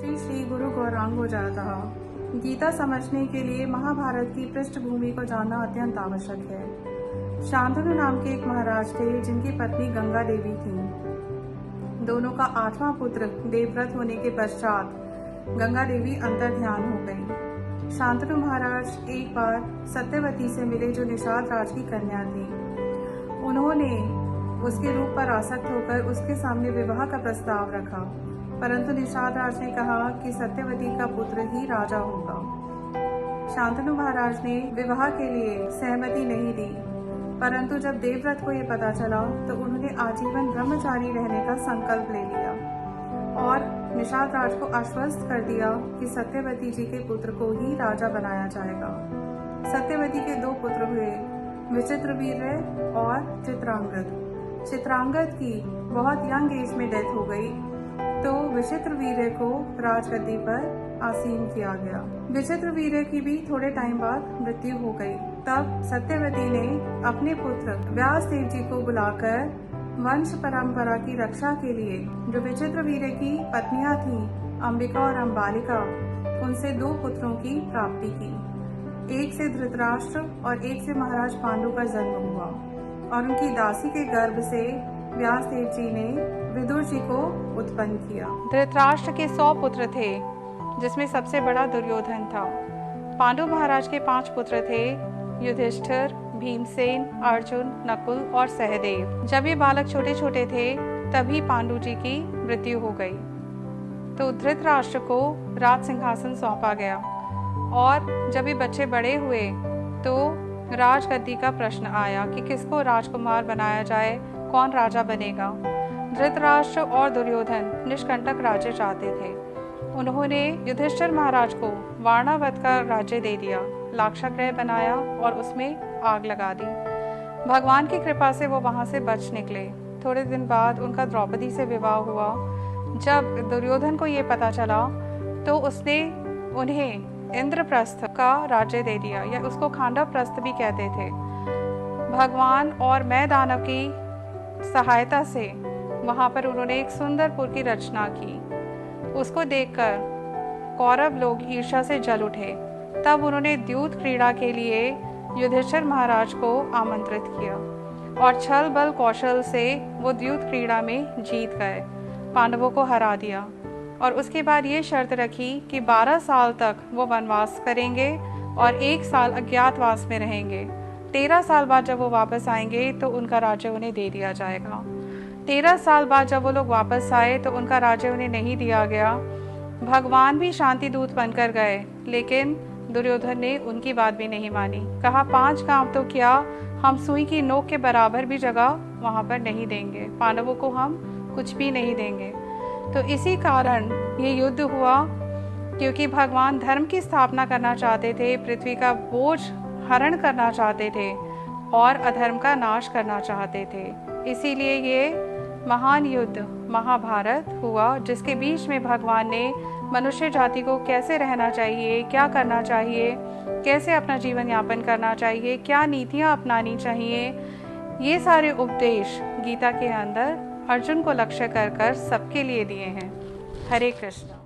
श्री श्री गुरु गौरांग गोजाता। गीता समझने के लिए महाभारत की पृष्ठभूमि को जानना अत्यंत आवश्यक है। शांतनु नाम के एक महाराज थे जिनकी पत्नी गंगा देवी थी। दोनों का 8वां पुत्र देवव्रत होने के पश्चात गंगा देवी अंतर्ध्यान हो गई। शांतनु महाराज एक बार सत्यवती से मिले जो निषाद राज की कन्या थी। उन्होंने उसके रूप पर आसक्त होकर उसके सामने विवाह का प्रस्ताव रखा, परंतु निषाद राज ने कहा कि सत्यवती का पुत्र ही राजा होगा। शांतनु महाराज ने विवाह के लिए सहमति नहीं दी, परंतु जब देवव्रत को ये पता चला तो उन्होंने आजीवन ब्रह्मचारी रहने का संकल्प ले लिया और निषाद राज को आश्वस्त कर दिया कि सत्यवती जी के पुत्र को ही राजा बनाया जाएगा। सत्यवती के 2 पुत्र हुए, विचित्रवीर्य और चित्रांगद। चित्रांगद की बहुत यंग एज में डेथ हो गई तो विचित्रवीर्य को राजगद्दी पर आसीन किया गया। विचित्रवीर्य की भी थोड़े टाइम बाद मृत्यु हो गई। तब सत्यवती ने अपने पुत्र व्यासदेव जी को बुलाकर वंश परंपरा की रक्षा के लिए जो विचित्रवीर्य की पत्नियां थीं, अंबिका और अंबालिका, उनसे 2 पुत्रों की प्राप्ति की। एक से धृतराष्ट्र और एक से महाराज पांडु का जन्म हुआ और उनकी दासी के गर्भ से व्यासदेव जी ने विदुर जी को उत्पन्न किया। धृतराष्ट्र के 100 पुत्र थे, जिसमें सबसे बड़ा दुर्योधन था। पांडु महाराज के 5 पुत्र थे, युधिष्ठिर, भीमसेन, अर्जुन, नकुल और सहदेव। जब ये बालक छोटे छोटे थे तभी पांडु जी की मृत्यु हो गई, तो धृतराष्ट्र को राज सिंहासन सौंपा गया और जब ये बच्चे बड़े हुए तो राजगद्दी का प्रश्न आया कि किसको राजकुमार बनाया जाए, कौन राजा बनेगा। धृतराष्ट्र और दुर्योधन निष्कंटक राज्य चाहते थे। उन्होंने युधिष्ठिर महाराज को वारणावत का राज्य दे दिया, लाक्षागृह बनाया और उसमें आग लगा दी। भगवान की कृपा से वो वहां से बच निकले। थोड़े दिन बाद उनका द्रौपदी से विवाह हुआ। जब दुर्योधन को ये पता चला तो उसने उन्हें इंद्रप्रस्थ का राज्य दे दिया, या उसको खांडवप्रस्थ भी कहते थे। भगवान और मैं दानव की सहायता से वहां पर उन्होंने एक सुंदरपुर की रचना की। उसको देखकर कौरव लोग ईर्ष्या से जल उठे। तब उन्होंने द्यूत क्रीड़ा के लिए युधिष्ठिर महाराज को आमंत्रित किया और छल बल कौशल से वो द्यूत क्रीड़ा में जीत गए, पांडवों को हरा दिया। और उसके बाद ये शर्त रखी कि 12 साल तक वो वनवास करेंगे और 1 साल अज्ञातवास में रहेंगे। 13 साल बाद जब वो वापस आएंगे तो उनका राज्य उन्हें दे दिया जाएगा। 13 साल बाद जब वो लोग वापस आए तो उनका राज्य उन्हें नहीं दिया गया। भगवान भी शांति दूत बनकर गए, लेकिन दुर्योधन ने उनकी बात भी नहीं मानी। कहा 5 गांव तो क्या, हम सुई की नोक के बराबर भी जगह वहां पर नहीं देंगे, पांडवों को हम कुछ भी नहीं देंगे। तो इसी कारण ये युद्ध हुआ, क्योंकि भगवान धर्म की स्थापना करना चाहते थे, पृथ्वी का बोझ हरण करना चाहते थे और अधर्म का नाश करना चाहते थे। इसीलिए ये महान युद्ध महाभारत हुआ, जिसके बीच में भगवान ने मनुष्य जाति को कैसे रहना चाहिए, क्या करना चाहिए, कैसे अपना जीवन यापन करना चाहिए, क्या नीतियाँ अपनानी चाहिए, ये सारे उपदेश गीता के अंदर अर्जुन को लक्ष्य कर सबके लिए दिए हैं। हरे कृष्ण।